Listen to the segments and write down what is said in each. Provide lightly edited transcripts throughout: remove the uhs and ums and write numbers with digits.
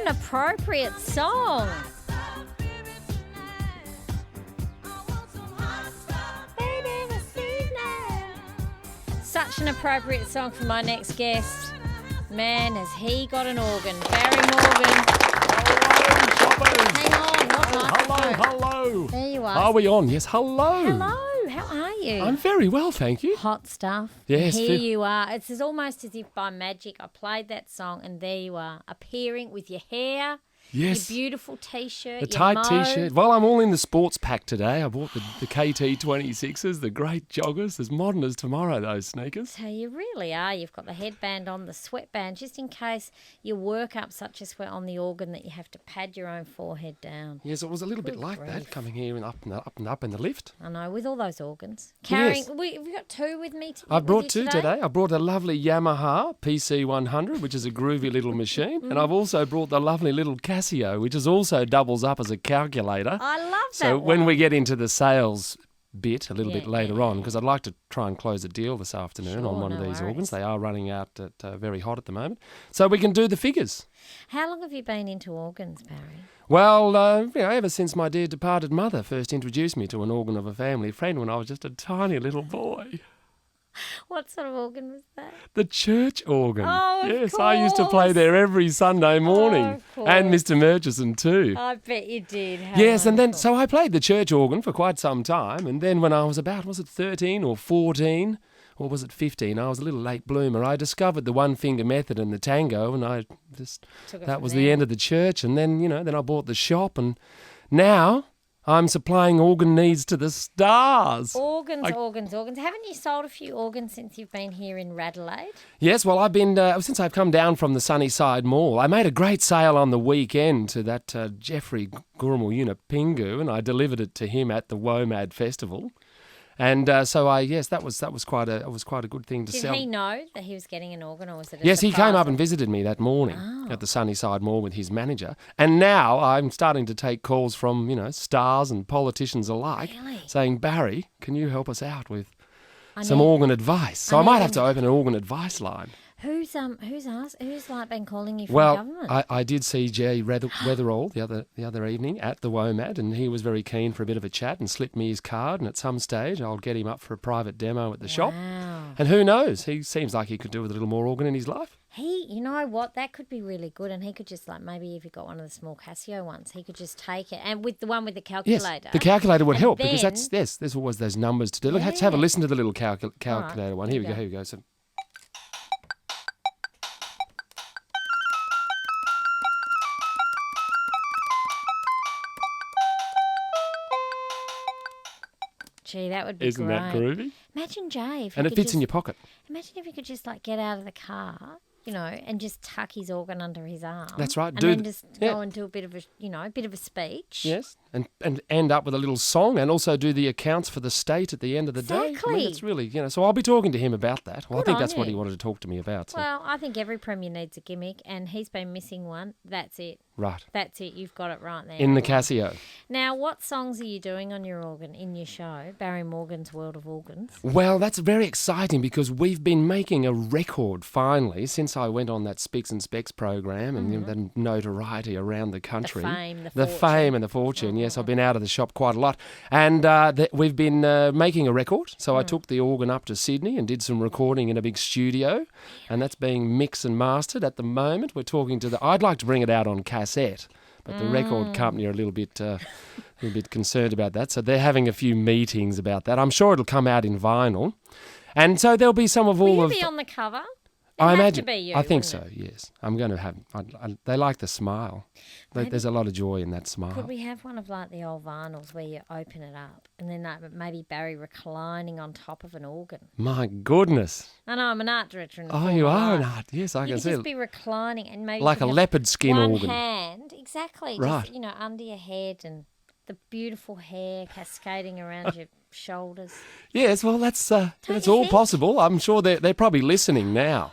an appropriate song. Such an appropriate song for my next guest. Man, has he got an organ. Barry Morgan. Hang on, not microphone. Hello. There you are. Are we on? Yes, hello. Hello, how are you? I'm very well, thank you. Hot stuff. Yes. Here you are. It's almost as if by magic I played that song and there you are, appearing with your hair, Yes. your beautiful T-shirt, The your tight mauve. T-shirt. Well, I'm all in the sports pack today. I bought the KT26s, the great joggers, as modern as tomorrow, those sneakers. So you really are. You've got the headband on, the sweatband, just in case you work up such a sweat on the organ that you have to pad your own forehead down. Yes, it was a little bit Good like grief. that, coming here and up in the lift. I know, with all those organs. Carrying, Yes. have you got two with me I with brought you two today? today. I brought a lovely Yamaha PC100, which is a groovy little machine. And I've also brought the lovely little Casio, which is also doubles up as a calculator. I love that So when we get into the sales bit a little bit Yeah, later on, because I'd like to try and close a deal this afternoon Sure, on one of no these worries. organs. They are running out at very hot at the moment. So we can do the figures. How long have you been into organs, Barry? Well, ever since my dear departed mother first introduced me to an organ of a family friend when I was just a tiny little boy. What sort of organ was that? The church organ. Oh, of yes, I used to play course. there every Sunday morning. of And course. Mr. Murchison too. I bet you did. How Yes, and then wonderful. so I played the church organ for quite some time, and then when I was about, was it 13 or 14, or was it 15? I was a little late bloomer. I discovered the one finger method and the tango, and I just Took it that from was there. the end of the church. And then then I bought the shop, and now I'm supplying organ needs to the stars. Organs. Haven't you sold a few organs since you've been here in Radelaide? Yes, well, I've been, since I've come down from the Sunnyside Mall, I made a great sale on the weekend to that Jeffrey Gurmal Unipingu, and I delivered it to him at the WOMAD Festival. And that was quite a good thing to Did sell. he know that he was getting an organ, or was it a Yes, he surprise? came up and visited me that morning at the Sunnyside Mall with his manager. And now I'm starting to take calls from, stars and politicians alike Really? saying, Barry, can you help us out with I some know. organ advice? So I might have to open an organ advice line. Who's asked? Who's like been calling you from Well, government? I did see Jay Weatherall the other evening at the WOMAD, and he was very keen for a bit of a chat and slipped me his card. And at some stage, I'll get him up for a private demo at the shop. Wow. And who knows? He seems like he could do with a little more organ in his life. You know what? That could be really good, and he could just maybe if you got one of the small Casio ones, he could just take it, and with the one with the Yes, calculator. the calculator would And help because then- there's always those numbers to do. Look, let's have a Yeah. listen to the little calculator one. Here we here go. you Here we go. So, Gee, that would be isn't great. that groovy? Imagine Jay if he And it could fits in just- your pocket. Imagine if he could just get out of the car, and just tuck his organ under his arm. That's right, And do then the- just yeah. go and do a bit of a speech. Yes, and end up with a little song, and also do the accounts for the state at the end of the day. I Exactly. mean, it's really, so I'll be talking to him about that. Well, I Good think on that's what you. he wanted to talk to me about. So. Well, I think every premier needs a gimmick, and he's been missing one. That's it. Right. That's it. You've got it right there. In the Casio. Now, what songs are you doing on your organ in your show, Barry Morgan's World of Organs? Well, that's very exciting because we've been making a record finally since I went on that Specs and Specs program and the notoriety around the country. fame, the The fortune. fame and the fortune. Yes, I've been out of the shop quite a lot. And we've been making a record. So I took the organ up to Sydney and did some recording in a big studio. And that's being mixed and mastered at the moment. We're talking to I'd like to bring it out on cassette. But the record company are a little bit concerned about that. So they're having a few meetings about that. I'm sure it'll come out in vinyl. And so there'll be some of all Will of... you be on the cover? I It'd have imagine. to be you, I think wouldn't so, it? yes. I'm going to have... they like the smile. There's a lot of joy in that smile. Could we have one of the old vinyls where you open it up and then maybe Barry reclining on top of an organ? My goodness. I know, I'm an art director. In the Oh, form you of are art. an art. Yes, I You can could see just it. be reclining and maybe Like you a could have leopard skin one organ. hand, exactly, Right. just, under your head and the beautiful hair cascading around your shoulders. Yes, well, that's you all think? possible. I'm sure they're probably listening now,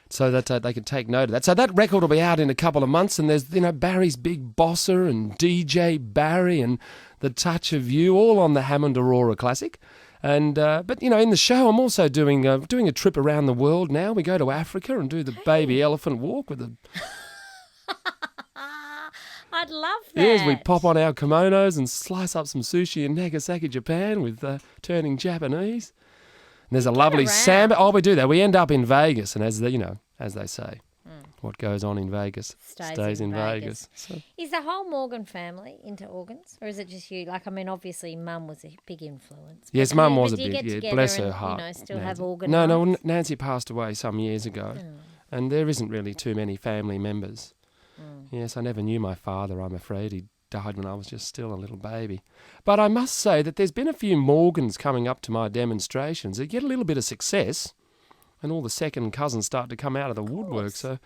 so that they can take note of that. So that record will be out in a couple of months, and there's Barry's Big Bosser and DJ Barry and The Touch of You, all on the Hammond Aurora Classic. And but in the show, I'm also doing a trip around the world now. We go to Africa and do the baby elephant walk with the. I'd love that. Yes, we pop on our kimonos and slice up some sushi in Nagasaki, Japan with turning Japanese. And there's a lovely samba. Oh, we do that. We end up in Vegas, and as they say, what goes on in Vegas stays in Vegas. So. Is the whole Morgan family into organs, or is it just you? Like, I mean, obviously, Mum was a big influence. Yes, Mum was a do you big. get Yeah, together bless and, her heart. Still Nancy. have organ No, nights? Nancy passed away some years ago, and there isn't really too many family members. Yes, I never knew my father. I'm afraid he died when I was just still a little baby. But I must say that there's been a few Morgans coming up to my demonstrations. They get a little bit of success, and all the second cousins start to come out of the woodwork. So,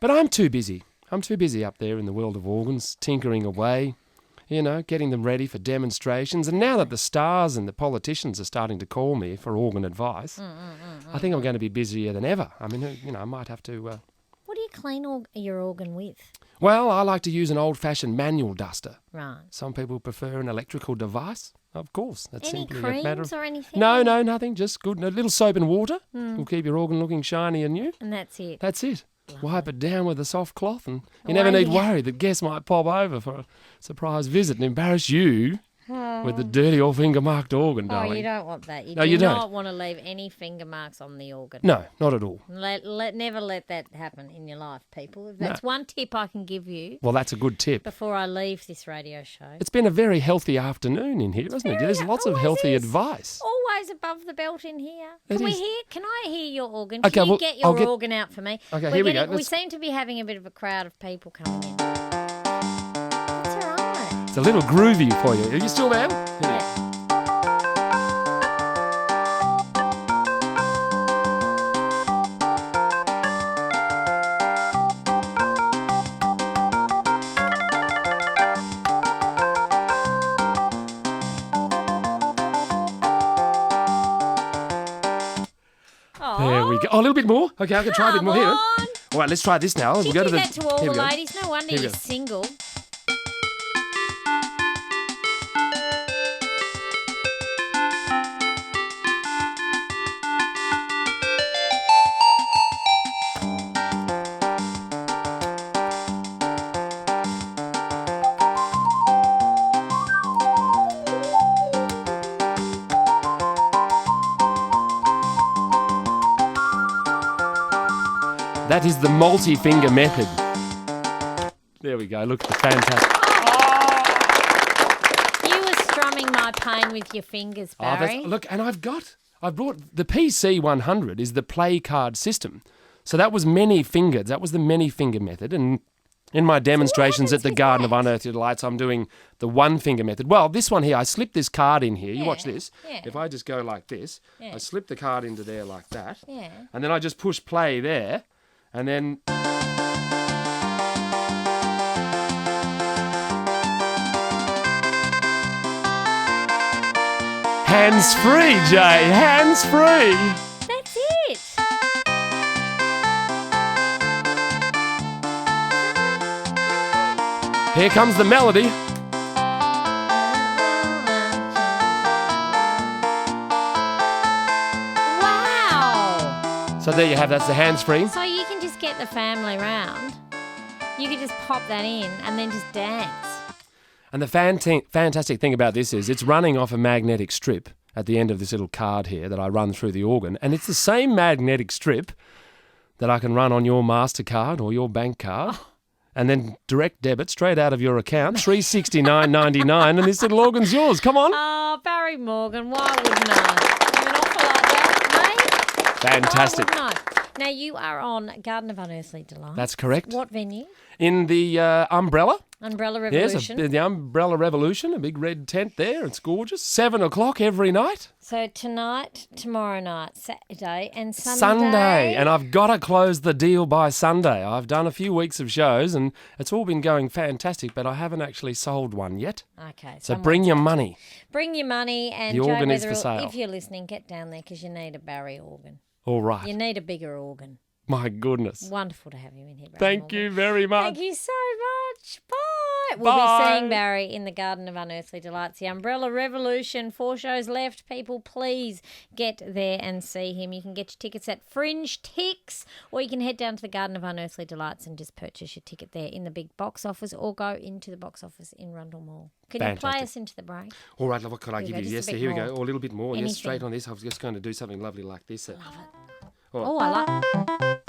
but I'm too busy. I'm too busy up there in the world of organs, tinkering away, getting them ready for demonstrations. And now that the stars and the politicians are starting to call me for organ advice, I think I'm going to be busier than ever. I mean, I might have to... What do you clean your organ with? Well, I like to use an old-fashioned manual duster. Right. Some people prefer an electrical device. Of course, that's Any simply creams a matter of... or anything? No, nothing. Just good. A little soap and water will keep your organ looking shiny and new. And that's it. That's it. Wipe it down with a soft cloth, and you never need worry that guests might pop over for a surprise visit and embarrass you with the dirty or finger-marked organ, darling. Oh, you don't want that. You do don't. not want to leave any finger marks on the organ. No, not at all. Never let that happen in your life, people. That's one tip I can give you. Well, that's a good tip. Before I leave this radio show. It's been a very healthy afternoon in here, hasn't it? There's lots of healthy advice. Always above the belt in here. Can I hear your organ? Okay, Can you get your organ out for me? Okay, here we go. We seem to be having a bit of a crowd of people coming in. That's all right. It's a little groovy for you. Are you still there? Yeah. There we go. Oh, a little bit more. Okay, I can try a bit more here. On. All right, let's try this now. You go do to that to all here the we go. ladies. No wonder you're single. That is the multi-finger method. There we go. Look at the fantastic. You were strumming my pain with your fingers, Barry. Look, and I've brought the PC100 is the play card system. So that was many fingered. That was the many finger method. And in my demonstrations at the Garden of Unearthly Delights, I'm doing the one finger method. Well, this one here, I slip this card in here. You watch this. Yeah. If I just go like this, I slip the card into there like that. Yeah. And then I just push play there. And then... hands-free, Jay. Hands-free. That's it. Here comes the melody. Wow. So there you have, that's the hands-free. So you can just get the family round. You could just pop that in and then just dance. And the fantastic thing about this is it's running off a magnetic strip at the end of this little card here that I run through the organ. And it's the same magnetic strip that I can run on your MasterCard or your bank card. And then direct debit straight out of your account, $369.99, and this little organ's yours. Come on. Oh, Barry Morgan, why wouldn't I? An offer like that, mate? Fantastic. Why wouldn't I? Now, you are on Garden of Unearthly Delights. That's correct. What venue? In the Umbrella. Umbrella Revolution. Yes, the Umbrella Revolution, a big red tent there. It's gorgeous. 7 o'clock every night. So tonight, tomorrow night, Saturday and Sunday. Sunday. And I've got to close the deal by Sunday. I've done a few weeks of shows and it's all been going fantastic, but I haven't actually sold one yet. Okay. So bring your money. Bring your money and the Joe organ is for Wetherill, sale. if you're listening, get down there because you need a Barry organ. All right. You need a bigger organ. My goodness. Wonderful to have you in here, Barry Thank Morgan. you very much. Thank you so much. Bye. right. We'll Bye. be seeing Barry in the Garden of Unearthly Delights. The Umbrella Revolution. 4 shows left. People, please get there and see him. You can get your tickets at Fringe Tix, or you can head down to the Garden of Unearthly Delights and just purchase your ticket there in the big box office, or go into the box office in Rundle Mall. Can you play us into the break? All right, love, what could I Here give we go, you? just Yes, a bit here we more. go. Or a little bit more. Yes, Anything. straight on this. I was just going to do something lovely like this. Love it. All right. Oh, I like